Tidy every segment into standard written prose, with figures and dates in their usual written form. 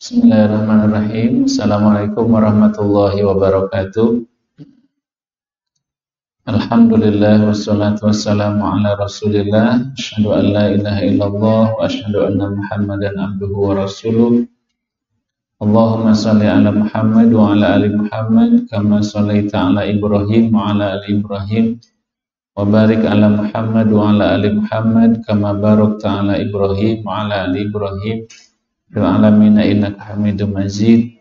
Bismillahirrahmanirrahim. Assalamualaikum warahmatullahi wabarakatuh. Alhamdulillah wassalatu wassalamu ala Rasulillah. Asyhadu an la ilaha illallah wa asyhadu anna Muhammadan abduhu wa rasuluh. Allahumma shalli ala Muhammad wa ala ali Muhammad kama shallaita ala Ibrahim wa ala ali Ibrahim wa barik ala Muhammad wa ala ali Muhammad kama barakta ala Ibrahim wa ala ali Ibrahim fil alamin innaka Hamidum Majid.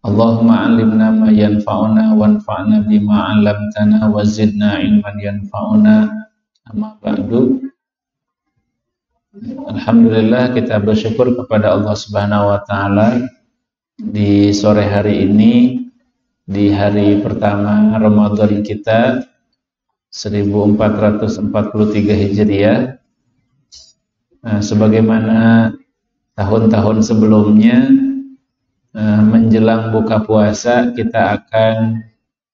Allahumma 'allimna ma yanfa'una wanfa'na bima 'allamtana wa zidna ilman yanfa'una. Amma ba'du. Alhamdulillah, kita bersyukur kepada Allah Subhanahu wa taala di sore hari ini, di hari pertama Ramadan kita 1443 Hijriah. Sebagaimana tahun-tahun sebelumnya, menjelang buka puasa kita akan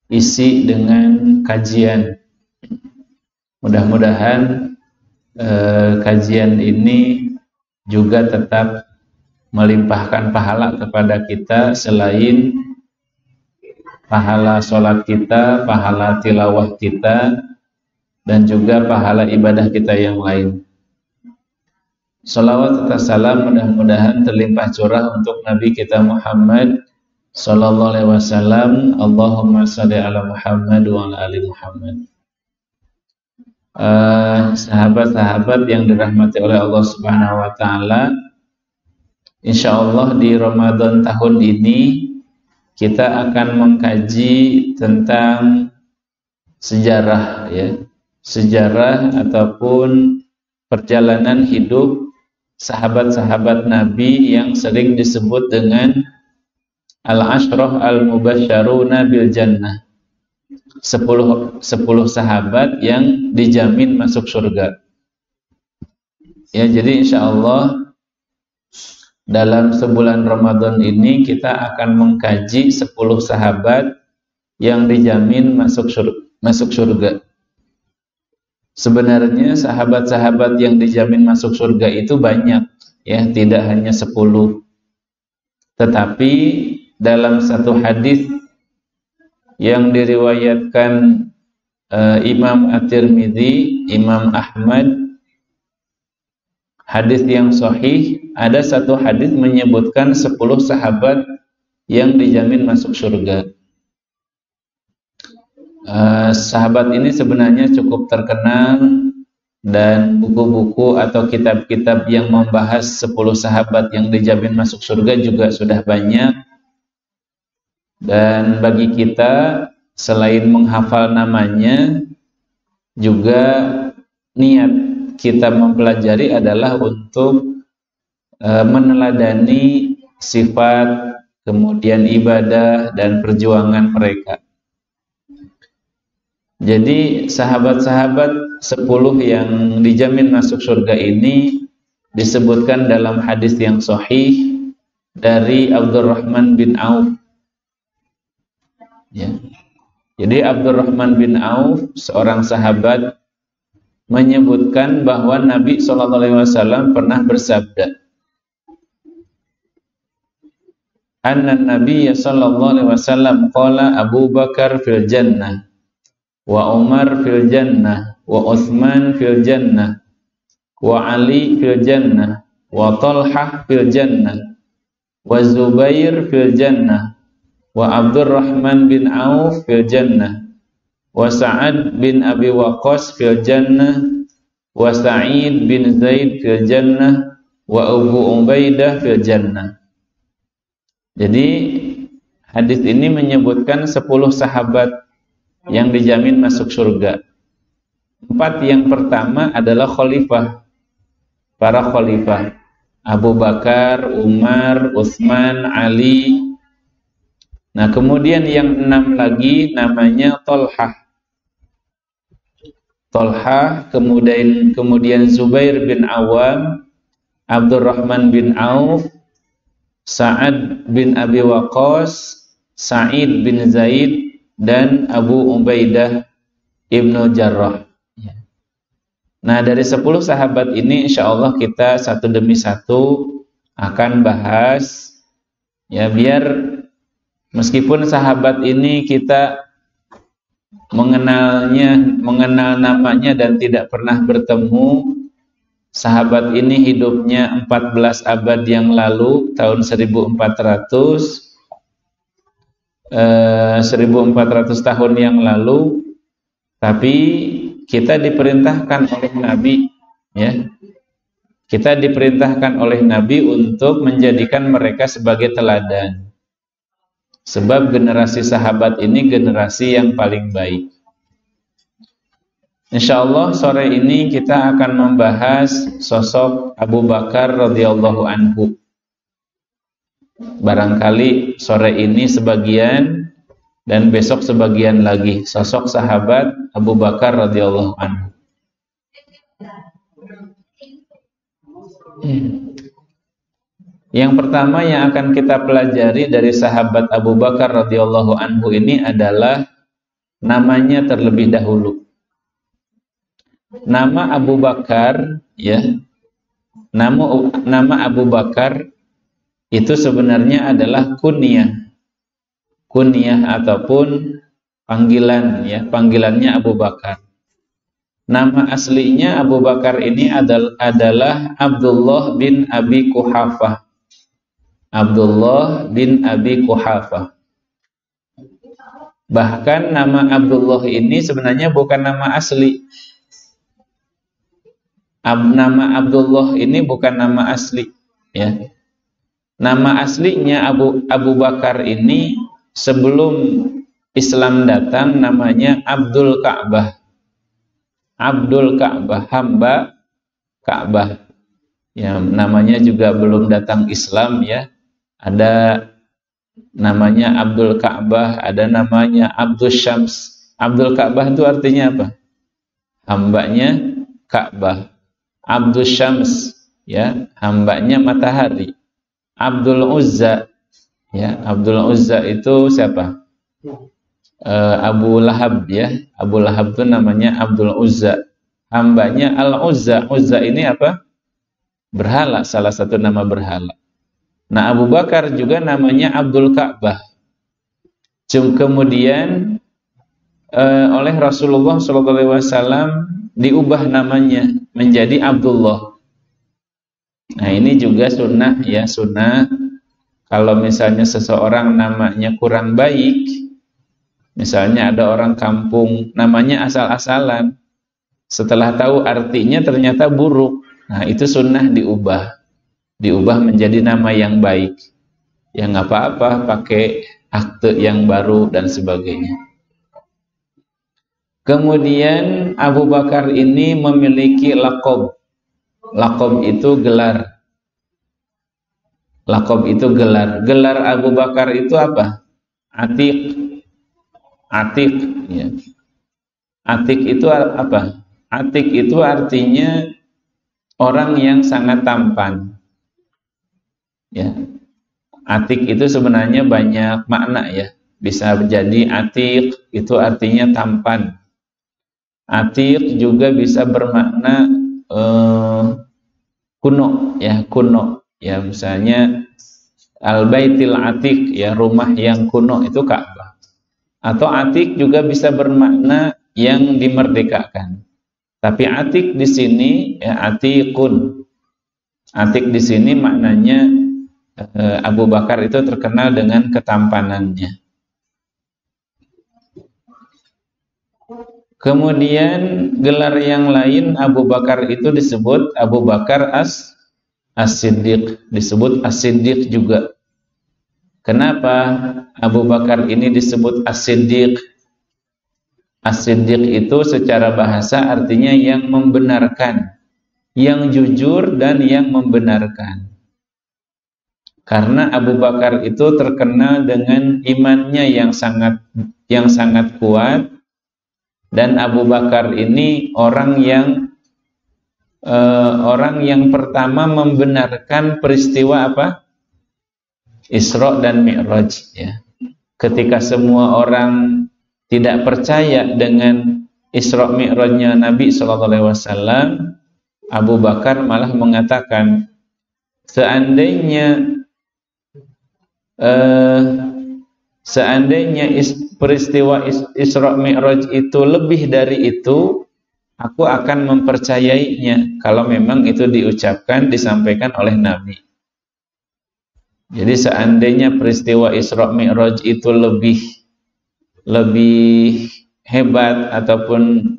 isi dengan kajian. Mudah-mudahan kajian ini juga tetap melimpahkan pahala kepada kita selain pahala sholat kita, pahala tilawah kita, dan juga pahala ibadah kita yang lain. Salawat serta salam mudah-mudahan terlimpah curah untuk Nabi kita Muhammad sallallahu alaihi wasallam. Allahumma shalli ala Muhammad wa ala ali Muhammad. Sahabat-sahabat yang dirahmati oleh Allah Subhanahu wa taala, insyaallah di Ramadan tahun ini kita akan mengkaji tentang sejarah, ya. Sejarah ataupun perjalanan hidup sahabat-sahabat Nabi yang sering disebut dengan Al-Ashrah Al-Mubasysyaruna bil Jannah. 10 sahabat yang dijamin masuk surga. Ya, jadi insyaallah dalam sebulan Ramadan ini kita akan mengkaji 10 sahabat yang dijamin masuk surga. Sebenarnya sahabat-sahabat yang dijamin masuk surga itu banyak, ya, tidak hanya 10. Tetapi dalam satu hadis yang diriwayatkan Imam At-Tirmidzi, Imam Ahmad, hadis yang sahih, ada satu hadis menyebutkan 10 sahabat yang dijamin masuk surga. Sahabat ini sebenarnya cukup terkenal dan buku-buku atau kitab-kitab yang membahas 10 sahabat yang dijamin masuk surga juga sudah banyak. Dan bagi kita, selain menghafal namanya, juga niat kita mempelajari adalah untuk meneladani sifat, kemudian ibadah dan perjuangan mereka. Jadi sahabat-sahabat 10 yang dijamin masuk surga ini disebutkan dalam hadis yang sahih dari Abdurrahman bin Auf. Ya. Jadi Abdurrahman bin Auf, seorang sahabat, menyebutkan bahwa Nabi SAW pernah bersabda, Anna Nabi sallallahu alaihi wasallam qala Abu Bakar fil jannah wa Umar fil jannah wa Utsman fil jannah wa Ali fil jannah wa Talhah fil jannah wa Zubair fil jannah wa Abdurrahman bin Auf fil jannah wa Sa'ad bin Abi Waqqas fil jannah wa Sa'id bin Zaid fil jannah wa Abu Ubaidah fil jannah. Jadi hadis ini menyebutkan 10 sahabat yang dijamin masuk surga. 4 yang pertama adalah khalifah, para khalifah, Abu Bakar, Umar, Utsman, Ali. Nah, kemudian yang 6 lagi namanya Talhah. Talhah, kemudian Zubair bin Awam, Abdurrahman bin Auf, Sa'ad bin Abi Waqqas, Sa'id bin Zaid, dan Abu Ubaidah Ibnu Jarrah. Nah, dari 10 sahabat ini insya Allah kita satu demi satu akan bahas, ya, biar meskipun sahabat ini kita mengenal namanya dan tidak pernah bertemu. Sahabat ini hidupnya 14 abad yang lalu, tahun 1400 tahun yang lalu, tapi kita diperintahkan oleh Nabi, ya. Kita diperintahkan oleh Nabi untuk menjadikan mereka sebagai teladan. Sebab generasi sahabat ini generasi yang paling baik. Insyaallah sore ini kita akan membahas sosok Abu Bakar radhiyallahu anhu. Barangkali sore ini sebagian dan besok sebagian lagi sosok sahabat Abu Bakar radhiyallahu anhu. Yang pertama yang akan kita pelajari dari sahabat Abu Bakar radhiyallahu anhu ini adalah namanya terlebih dahulu. Nama Abu Bakar, ya, nama Abu Bakar itu sebenarnya adalah kunyah ataupun panggilan, ya, panggilannya Abu Bakar. Nama aslinya Abu Bakar ini adalah Abdullah bin Abi Quhafah. Abdullah bin Abi Quhafah. Bahkan nama Abdullah ini sebenarnya bukan nama asli. Nama Abdullah ini bukan nama asli, ya. Nama aslinya Abu Bakar ini sebelum Islam datang namanya Abdul Ka'bah. Abdul Ka'bah, hamba Ka'bah. Ya, namanya juga belum datang Islam, ya. Ada namanya Abdul Ka'bah, ada namanya Abdul Syams. Abdul Ka'bah itu artinya apa? Hambanya Ka'bah. Abdul Syams, ya, hambanya matahari. Abdul Uzza, ya, Abdul Uzza itu siapa? Abu Lahab, ya. Abu Lahab itu namanya Abdul Uzza. Hambanya Al-Uzza. Uzza ini apa? Berhala, salah satu nama berhala. Nah, Abu Bakar juga namanya Abdul Ka'bah. Kemudian oleh Rasulullah SAW diubah namanya menjadi Abdullah. Nah, ini juga sunnah, ya, sunnah. Kalau misalnya seseorang namanya kurang baik, misalnya ada orang kampung namanya asal-asalan, setelah tahu artinya ternyata buruk, nah itu sunnah diubah menjadi nama yang baik. Ya nggak apa-apa, pakai akte yang baru dan sebagainya. Kemudian Abu Bakar ini memiliki laqab. Laqab itu gelar. Laqab itu gelar. Gelar Abu Bakar itu apa? Atiq. Atiq, ya. Atiq itu apa? Atiq itu artinya orang yang sangat tampan. Ya. Atiq itu sebenarnya banyak makna, ya. Bisa menjadi atiq itu artinya tampan. Atiq juga bisa bermakna kuno, ya, kuno. Ya, misalnya Al-Baitil Atiq, ya, rumah yang kuno itu Ka'bah. Atau Atiq juga bisa bermakna yang dimerdekakan. Tapi Atiq di sini, ya, Atiqun. Atiq di sini maknanya Abu Bakar itu terkenal dengan ketampanannya. Kemudian gelar yang lain Abu Bakar itu disebut Abu Bakar As-Siddiq, disebut As-Siddiq juga. Kenapa Abu Bakar ini disebut As-Siddiq? As-Siddiq itu secara bahasa artinya yang membenarkan, yang jujur dan yang membenarkan. Karena Abu Bakar itu terkenal dengan imannya yang sangat kuat. Dan Abu Bakar ini orang yang pertama membenarkan peristiwa apa? Isra dan Mi'raj, ya. Ketika semua orang tidak percaya dengan Isra Mi'rajnya Nabi SAW, Abu Bakar malah mengatakan, seandainya peristiwa Isra Mi'raj itu lebih dari itu, aku akan mempercayainya kalau memang itu diucapkan, disampaikan oleh Nabi. Jadi seandainya peristiwa Isra Mi'raj itu lebih hebat ataupun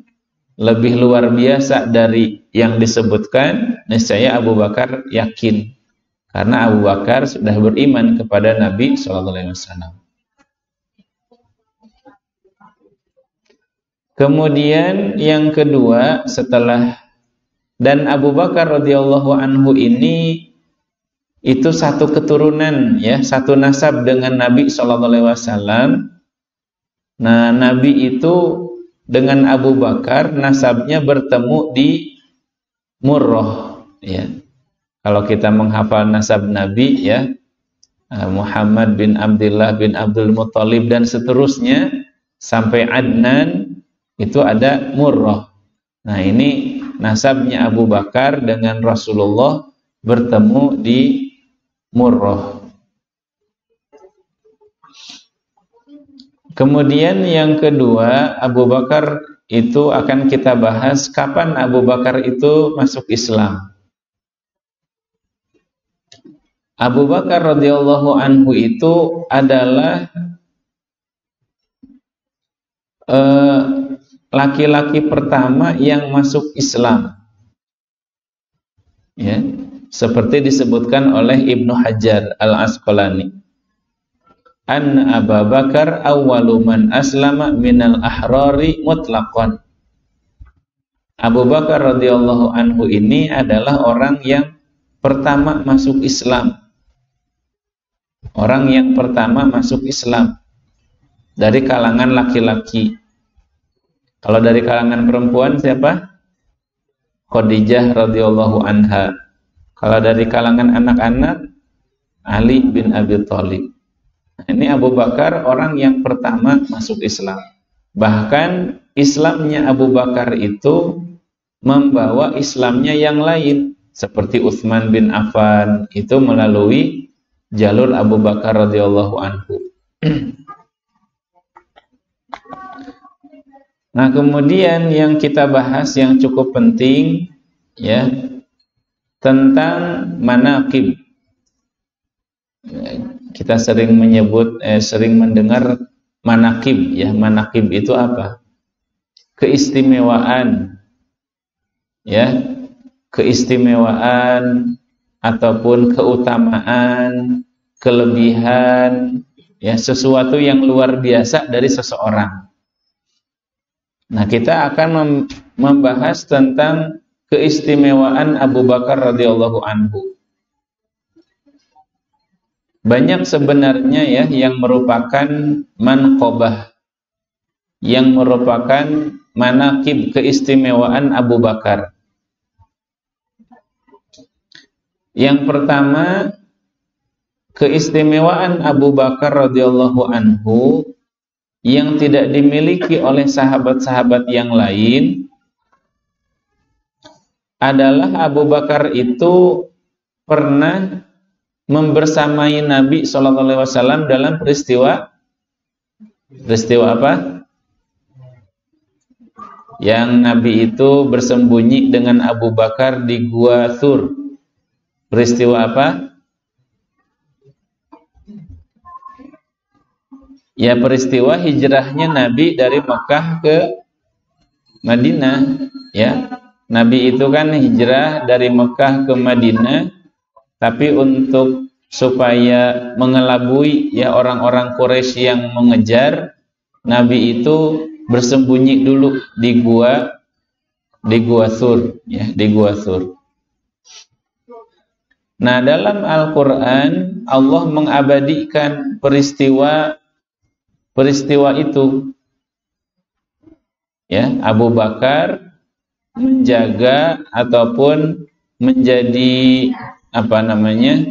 lebih luar biasa dari yang disebutkan, niscaya Abu Bakar yakin, karena Abu Bakar sudah beriman kepada Nabi SAW. Kemudian yang kedua, setelah dan Abu Bakar radhiyallahu anhu ini itu satu keturunan, ya, satu nasab dengan Nabi SAW. Nah, Nabi itu dengan Abu Bakar nasabnya bertemu di Murrah, ya. Kalau kita menghafal nasab Nabi, ya, Muhammad bin Abdullah bin Abdul Muttalib dan seterusnya sampai Adnan, itu ada Murrah. Nah, ini nasabnya Abu Bakar dengan Rasulullah bertemu di Murrah. Kemudian yang kedua, Abu Bakar itu akan kita bahas kapan Abu Bakar itu masuk Islam. Abu Bakar radhiyallahu anhu itu adalah laki-laki pertama yang masuk Islam, ya, seperti disebutkan oleh Ibnu Hajar Al-Asqalani. Anna Abu Bakar awwalu man aslama minal ahrari mutlaqan. Abu Bakar radhiyallahu anhu ini adalah orang yang pertama masuk Islam. Orang yang pertama masuk Islam dari kalangan laki-laki. Kalau dari kalangan perempuan siapa? Khadijah radhiyallahu anha. Kalau dari kalangan anak-anak, Ali bin Abi Thalib. Ini Abu Bakar orang yang pertama masuk Islam. Bahkan Islamnya Abu Bakar itu membawa Islamnya yang lain, seperti Utsman bin Affan itu melalui jalur Abu Bakar radhiyallahu anhu. Nah, kemudian yang kita bahas yang cukup penting, ya, tentang manaqib. Kita sering sering mendengar manaqib, ya. Manaqib itu apa? Keistimewaan, ya, keistimewaan ataupun keutamaan, kelebihan, ya, sesuatu yang luar biasa dari seseorang. Nah, kita akan membahas tentang keistimewaan Abu Bakar radhiyallahu anhu. Banyak sebenarnya, ya, yang merupakan manqobah, yang merupakan manaqib, keistimewaan Abu Bakar. Yang pertama, keistimewaan Abu Bakar radhiyallahu anhu yang tidak dimiliki oleh sahabat-sahabat yang lain adalah Abu Bakar itu pernah membersamai Nabi SAW dalam peristiwa apa? Yang Nabi itu bersembunyi dengan Abu Bakar di Gua Thur. Peristiwa apa? Ya, peristiwa hijrahnya Nabi dari Mekah ke Madinah, ya. Nabi itu kan hijrah dari Mekah ke Madinah, tapi untuk supaya mengelabui, ya, orang-orang Quraisy yang mengejar, Nabi itu bersembunyi dulu di Gua Thur, ya, di Gua Thur. Nah, dalam Al-Qur'an Allah mengabadikan peristiwa itu, ya. Abu Bakar menjaga ataupun menjadi apa namanya?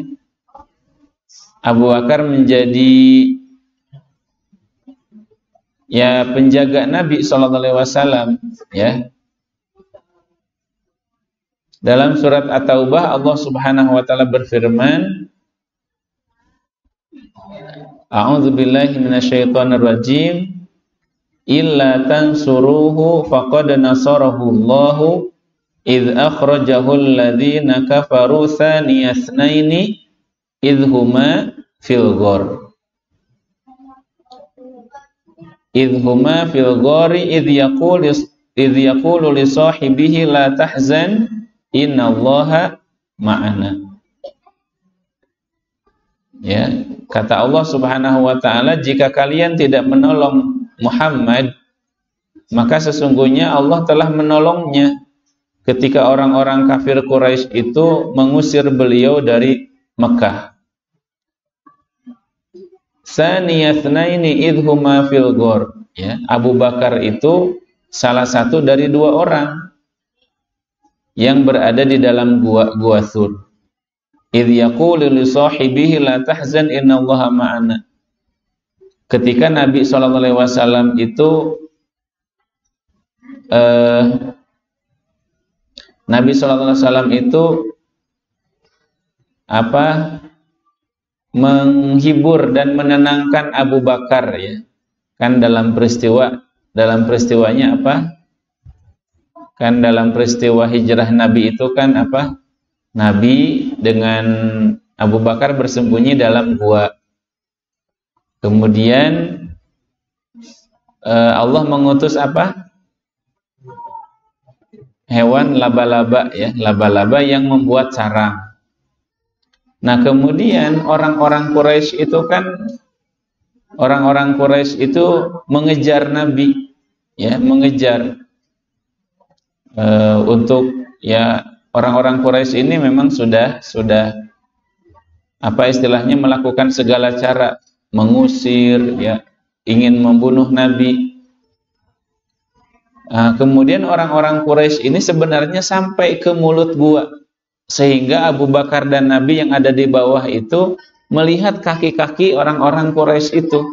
Abu Bakar menjadi ya penjaga Nabi sallallahu alaihi wasallam, ya. Dalam surat At-Taubah Allah Subhanahu wa taala berfirman, A'udzu billahi minasyaitonir rajim. Illa tansuruhu faqad nasarahu Allahu idh akhrajahu alladhina kafaru thaniya itsnaini idh huma fil ghar. Idh huma fil ghari idh yaqulu li sahibihi la tahzan innallaha ma'ana. Ya, kata Allah Subhanahu wa taala, jika kalian tidak menolong Muhammad, maka sesungguhnya Allah telah menolongnya ketika orang-orang kafir Quraisy itu mengusir beliau dari Mekah. Saniyatnaini idhuma fil ghar, ya, Abu Bakar itu salah satu dari dua orang yang berada di dalam gua Thur. Idh yaqulu li sahibihi la tahzan innallaha ma'ana. Ketika Nabi SAW itu Nabi SAW itu menghibur dan menenangkan Abu Bakar, ya. Kan dalam peristiwanya apa? Kan dalam peristiwa hijrah Nabi itu kan apa? Nabi dengan Abu Bakar bersembunyi dalam gua. Kemudian Allah mengutus apa? Hewan laba-laba, ya, laba-laba yang membuat sarang. Nah, kemudian orang-orang Quraisy itu mengejar Nabi, ya, mengejar untuk, ya, orang-orang Quraisy ini memang sudah apa istilahnya, melakukan segala cara, mengusir, ya, ingin membunuh Nabi. Kemudian orang-orang Quraisy ini sebenarnya sampai ke mulut gua, sehingga Abu Bakar dan Nabi yang ada di bawah itu melihat kaki-kaki orang-orang Quraisy itu.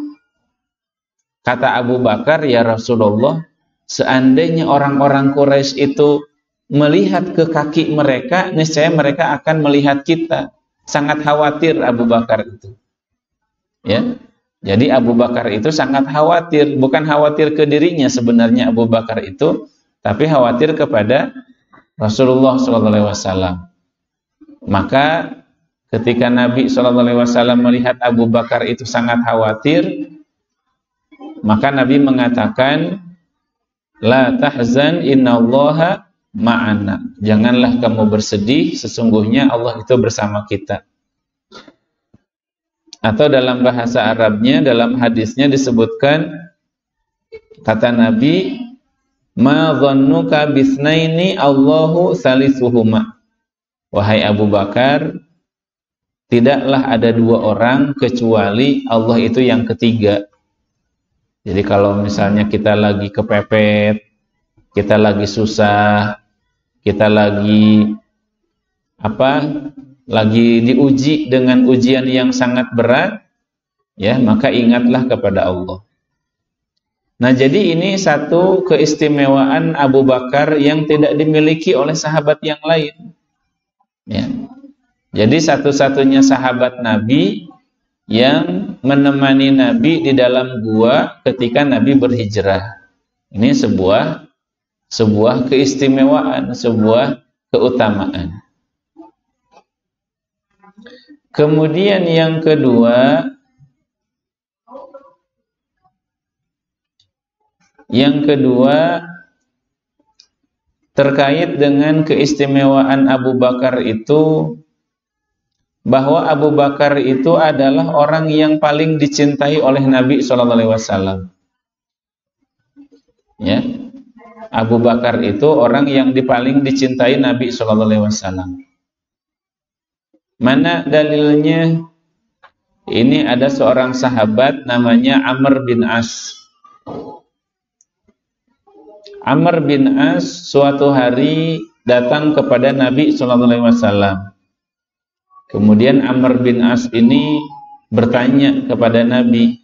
Kata Abu Bakar, ya Rasulullah, seandainya orang-orang Quraisy itu melihat ke kaki mereka, niscaya mereka akan melihat kita. Sangat khawatir Abu Bakar itu, ya. Jadi Abu Bakar itu sangat khawatir, bukan khawatir ke dirinya sebenarnya Abu Bakar itu, tapi khawatir kepada Rasulullah SAW. Maka ketika Nabi SAW melihat Abu Bakar itu sangat khawatir, maka Nabi mengatakan, La tahzan innallaha ma'ana. Janganlah kamu bersedih, sesungguhnya Allah itu bersama kita. Atau dalam bahasa Arabnya, dalam hadisnya disebutkan, kata Nabi, Ma dhannuka bisnaini Allahu salisuhuma. Wahai Abu Bakar, tidaklah ada dua orang kecuali Allah itu yang ketiga. Jadi kalau misalnya kita lagi kepepet, kita lagi susah, kita lagi lagi diuji dengan ujian yang sangat berat, ya, maka ingatlah kepada Allah. Nah, jadi ini satu keistimewaan Abu Bakar yang tidak dimiliki oleh sahabat yang lain, ya. Jadi satu-satunya sahabat Nabi yang menemani Nabi di dalam gua ketika Nabi berhijrah. Ini sebuah keistimewaan, sebuah keutamaan. Kemudian yang kedua terkait dengan keistimewaan Abu Bakar itu, bahwa Abu Bakar itu adalah orang yang paling dicintai oleh Nabi SAW. Ya, Abu Bakar itu orang yang paling dicintai Nabi SAW. Mana dalilnya? Ini ada seorang sahabat namanya Amr bin As. Amr bin As suatu hari datang kepada Nabi SAW. Kemudian Amr bin As ini bertanya kepada Nabi,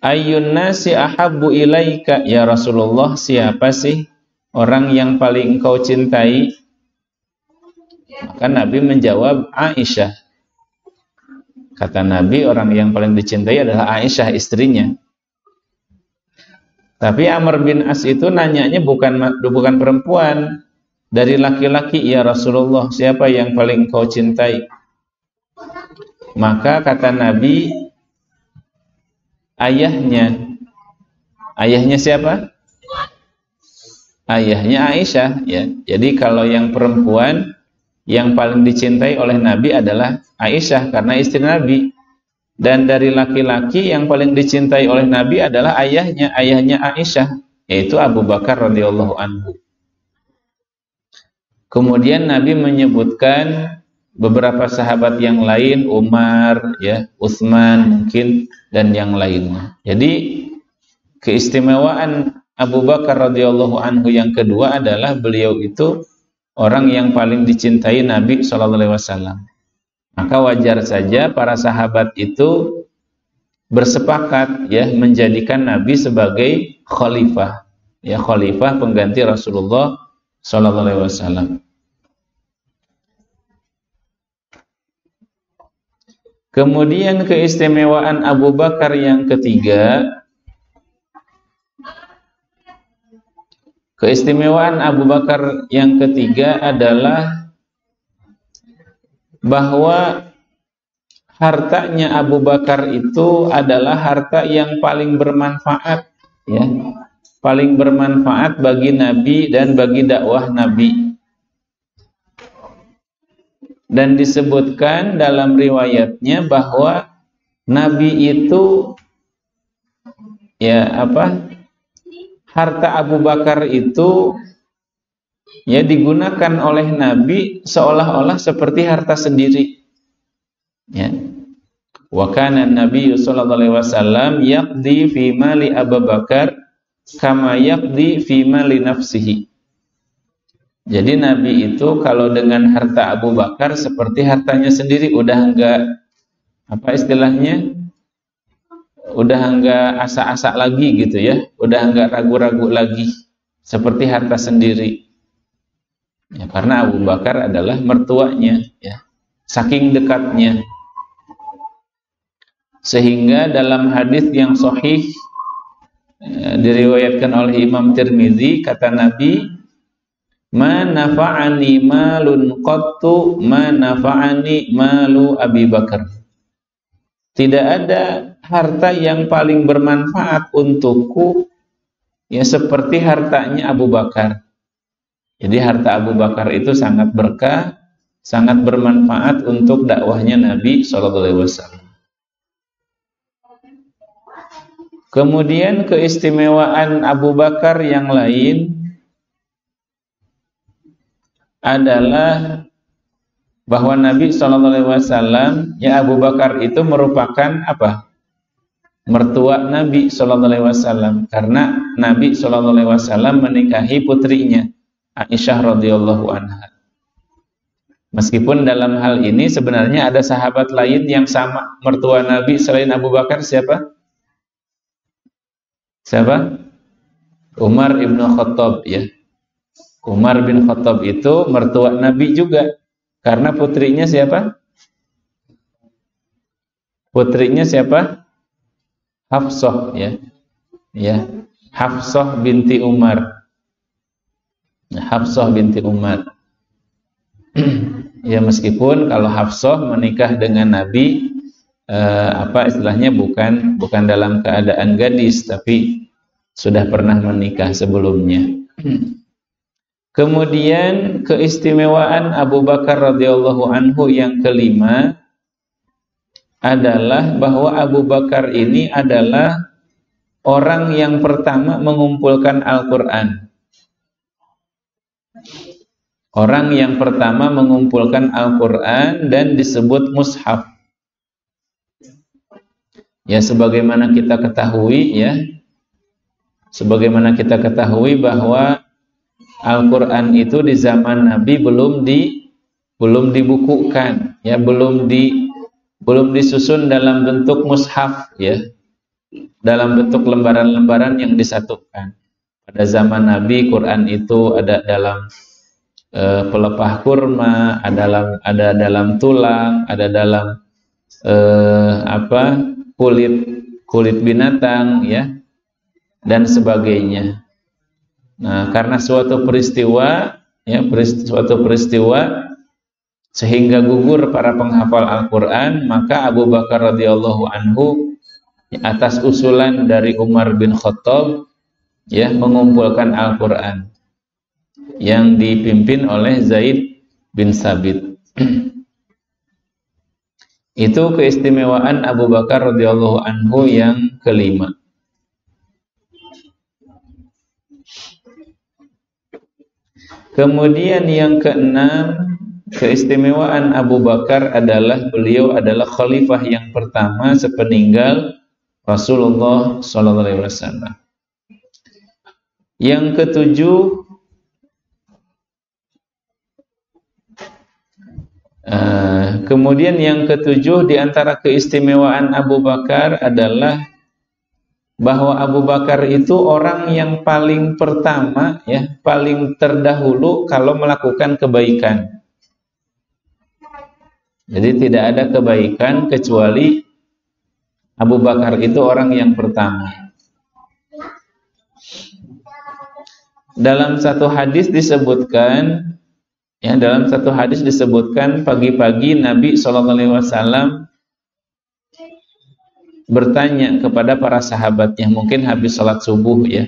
Ayyun nasi ahabbu ilaika ya Rasulullah, siapa sih orang yang paling engkau cintai? Maka Nabi menjawab Aisyah. Kata Nabi, orang yang paling dicintai adalah Aisyah, istrinya. Tapi Amr bin As itu nanyanya bukan perempuan, dari laki-laki, ya Rasulullah, siapa yang paling engkau cintai? Maka kata Nabi, ayahnya. Ayahnya siapa? Ayahnya Aisyah, ya. Jadi kalau yang perempuan yang paling dicintai oleh Nabi adalah Aisyah karena istri Nabi. Dan dari laki-laki yang paling dicintai oleh Nabi adalah ayahnya Aisyah, yaitu Abu Bakar radhiyallahu anhu. Kemudian Nabi menyebutkan beberapa sahabat yang lain, Umar, ya, Utsman mungkin, dan yang lainnya. Jadi keistimewaan Abu Bakar radhiyallahu anhu yang kedua adalah beliau itu orang yang paling dicintai Nabi SAW. Maka wajar saja para sahabat itu bersepakat, ya, menjadikan Nabi sebagai khalifah, ya, khalifah pengganti Rasulullah SAW. Kemudian keistimewaan Abu Bakar yang ketiga, adalah bahwa hartanya Abu Bakar itu adalah harta yang paling bermanfaat, ya, paling bermanfaat bagi Nabi dan bagi dakwah Nabi. Dan disebutkan dalam riwayatnya bahwa Nabi itu, ya, harta Abu Bakar itu, ya, digunakan oleh Nabi seolah-olah seperti harta sendiri, ya. Wa kana an-nabiy sallallahu alaihi wasallam yaqdi fi mali Abu Bakar kama yaqdi fi mali nafsihi. Jadi Nabi itu kalau dengan harta Abu Bakar seperti hartanya sendiri, udah enggak, istilahnya, udah enggak asa-asa lagi gitu, ya, udah enggak ragu-ragu lagi, seperti harta sendiri. Ya, karena Abu Bakar adalah mertuanya, ya, saking dekatnya. Sehingga dalam hadis yang sahih diriwayatkan oleh Imam Tirmizi, kata Nabi, "Ma nafa'ani malun qattu ma nafa'ani malu Abi Bakar." Tidak ada harta yang paling bermanfaat untukku, ya, seperti hartanya Abu Bakar. Jadi harta Abu Bakar itu sangat berkah, sangat bermanfaat untuk dakwahnya Nabi SAW. Kemudian keistimewaan Abu Bakar yang lain adalah bahwa Nabi SAW, ya, Abu Bakar itu merupakan mertua Nabi SAW, karena Nabi SAW menikahi putrinya Aisyah radhiyallahu anha. Meskipun dalam hal ini sebenarnya ada sahabat lain yang sama mertua Nabi selain Abu Bakar. Siapa? Umar ibn Khattab, ya. Umar bin Khattab itu mertua Nabi juga, karena putrinya siapa? Hafsah, ya. Ya, Hafsah binti Umar. Hafsah binti Umar. Ya, meskipun kalau Hafsah menikah dengan Nabi, istilahnya bukan dalam keadaan gadis, tapi sudah pernah menikah sebelumnya. Kemudian keistimewaan Abu Bakar radhiyallahu anhu yang kelima adalah bahwa Abu Bakar ini adalah orang yang pertama mengumpulkan Al-Quran. Orang yang pertama mengumpulkan Al-Quran dan disebut mushaf. Ya, sebagaimana kita ketahui bahwa Al-Quran itu di zaman Nabi belum dibukukan, ya, belum disusun dalam bentuk mushaf, ya. dalam bentuk lembaran-lembaran yang disatukan. Pada zaman Nabi, Quran itu ada dalam pelepah kurma, ada dalam tulang, ada dalam kulit binatang, ya, dan sebagainya. Nah, karena suatu peristiwa sehingga gugur para penghafal Al-Quran, maka Abu Bakar radhiyallahu anhu atas usulan dari Umar bin Khattab, ya, mengumpulkan Al-Quran yang dipimpin oleh Zaid bin Sabit. Itu keistimewaan Abu Bakar radhiyallahu anhu yang kelima. Kemudian yang keenam, keistimewaan Abu Bakar adalah beliau adalah khalifah yang pertama sepeninggal Rasulullah SAW. Yang ketujuh, kemudian yang ketujuh di antara keistimewaan Abu Bakar adalah bahwa Abu Bakar itu orang yang paling pertama, ya, paling terdahulu kalau melakukan kebaikan. Jadi tidak ada kebaikan kecuali Abu Bakar itu orang yang pertama. Dalam satu hadis disebutkan, pagi-pagi Nabi SAW bertanya kepada para sahabatnya, mungkin habis sholat subuh, ya.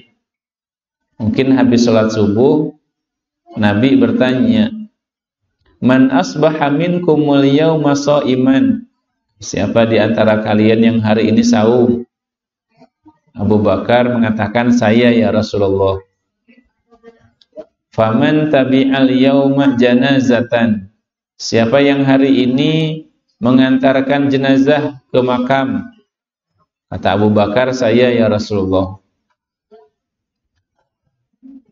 Mungkin habis sholat subuh, Nabi bertanya, "Man asbaha minkumul yawma sha'iman?" Siapa di antara kalian yang hari ini saum? Abu Bakar mengatakan, "Saya ya Rasulullah." "Faman tabi'al yawma janazatan?" Siapa yang hari ini mengantarkan jenazah ke makam? Kata Abu Bakar, "Saya ya Rasulullah."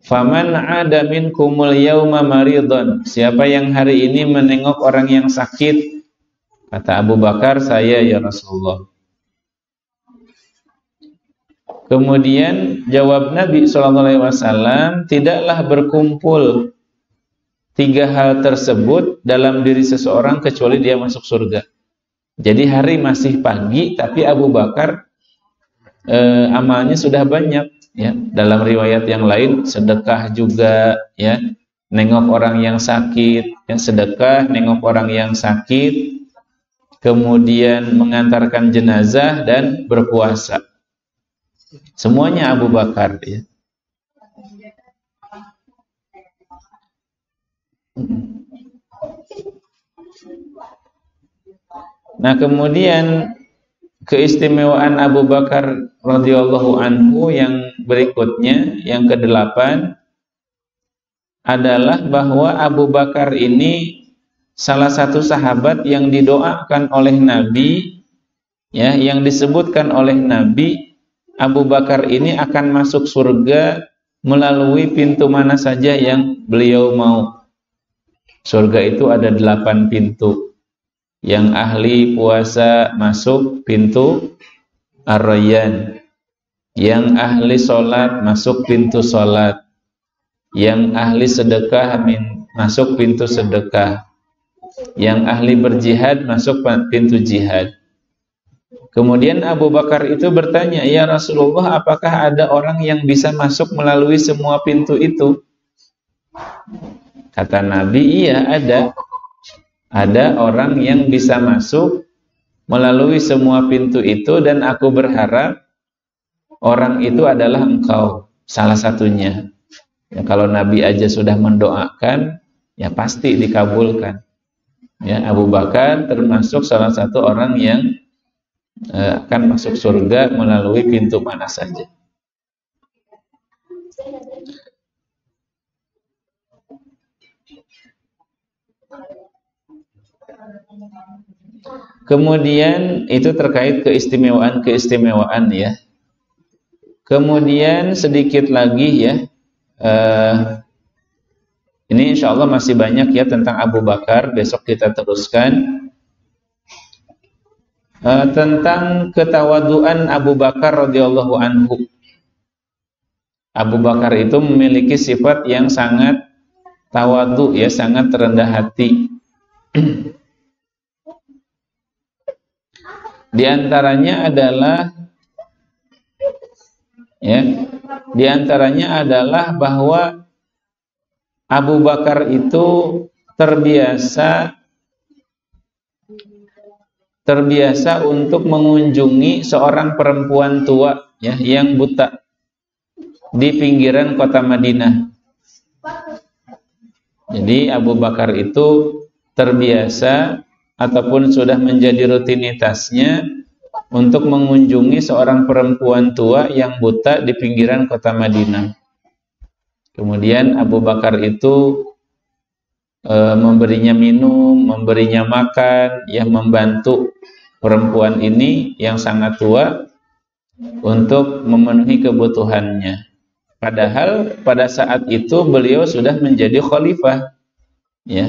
"Faman 'ada minkumul yawma maridhan?" Siapa yang hari ini menengok orang yang sakit? Kata Abu Bakar, "Saya ya Rasulullah." Kemudian jawab Nabi SAW, tidaklah berkumpul tiga hal tersebut dalam diri seseorang kecuali dia masuk surga. Jadi hari masih pagi, tapi Abu Bakar amalnya sudah banyak, ya. Dalam riwayat yang lain, sedekah juga, ya, nengok orang yang sakit, ya, sedekah, nengok orang yang sakit, kemudian mengantarkan jenazah dan berpuasa. Semuanya Abu Bakar, ya. Nah, kemudian keistimewaan Abu Bakar radhiyallahu anhu yang berikutnya, yang kedelapan, adalah bahwa Abu Bakar ini salah satu sahabat yang didoakan oleh Nabi, ya, yang disebutkan oleh Nabi, Abu Bakar ini akan masuk surga melalui pintu mana saja yang beliau mau. Surga itu ada 8 pintu. Yang ahli puasa masuk pintu Ar-Rayyan. Yang ahli sholat masuk pintu sholat. Yang ahli sedekah masuk pintu sedekah. Yang ahli berjihad masuk pintu jihad. Kemudian Abu Bakar itu bertanya, "Ya Rasulullah, apakah ada orang yang bisa masuk melalui semua pintu itu?" Kata Nabi, "Iya, ada. Ada orang yang bisa masuk melalui semua pintu itu, dan aku berharap orang itu adalah engkau, salah satunya." Ya, kalau Nabi aja sudah mendoakan, ya pasti dikabulkan. Ya, Abu Bakar termasuk salah satu orang yang akan masuk surga melalui pintu mana saja. Kemudian itu terkait keistimewaan, ya. Kemudian sedikit lagi, ya, ini insya Allah masih banyak, ya, tentang Abu Bakar. Besok kita teruskan. tentang ketawaduan Abu Bakar radhiyallahu anhu. Abu Bakar itu memiliki sifat yang sangat tawadu, ya, sangat rendah hati. Di antaranya adalah bahwa Abu Bakar itu terbiasa untuk mengunjungi seorang perempuan tua, ya, yang buta di pinggiran kota Madinah. Jadi Abu Bakar itu terbiasa ataupun sudah menjadi rutinitasnya untuk mengunjungi seorang perempuan tua yang buta di pinggiran kota Madinah. Kemudian Abu Bakar itu memberinya minum, memberinya makan, yang membantu perempuan ini yang sangat tua untuk memenuhi kebutuhannya. Padahal pada saat itu beliau sudah menjadi khalifah, ya.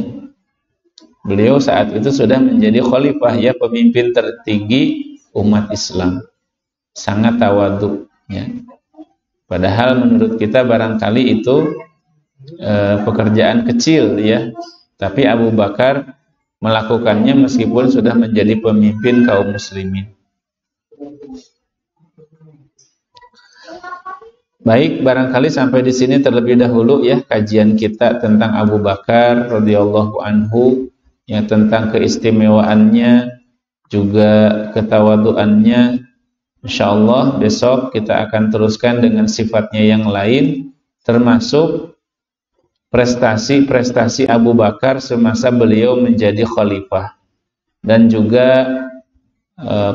Beliau saat itu sudah menjadi khalifah, ya, pemimpin tertinggi umat Islam. Sangat tawadhu, ya. Padahal menurut kita barangkali itu pekerjaan kecil, ya. Tapi Abu Bakar melakukannya meskipun sudah menjadi pemimpin kaum muslimin. Baik, barangkali sampai di sini terlebih dahulu, ya, kajian kita tentang Abu Bakar radhiyallahu anhu, ya, tentang keistimewaannya, juga ketawaduannya. Insyaallah besok kita akan teruskan dengan sifatnya yang lain, termasuk prestasi-prestasi Abu Bakar semasa beliau menjadi khalifah, dan juga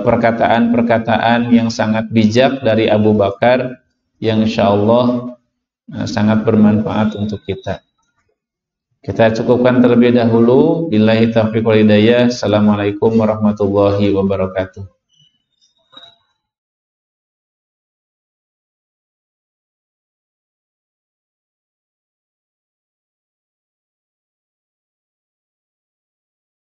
perkataan-perkataan yang sangat bijak dari Abu Bakar yang insyaallah sangat bermanfaat untuk kita. Kita cukupkan terlebih dahulu. Billahi taufiq wal hidayah. Assalamualaikum warahmatullahi wabarakatuh.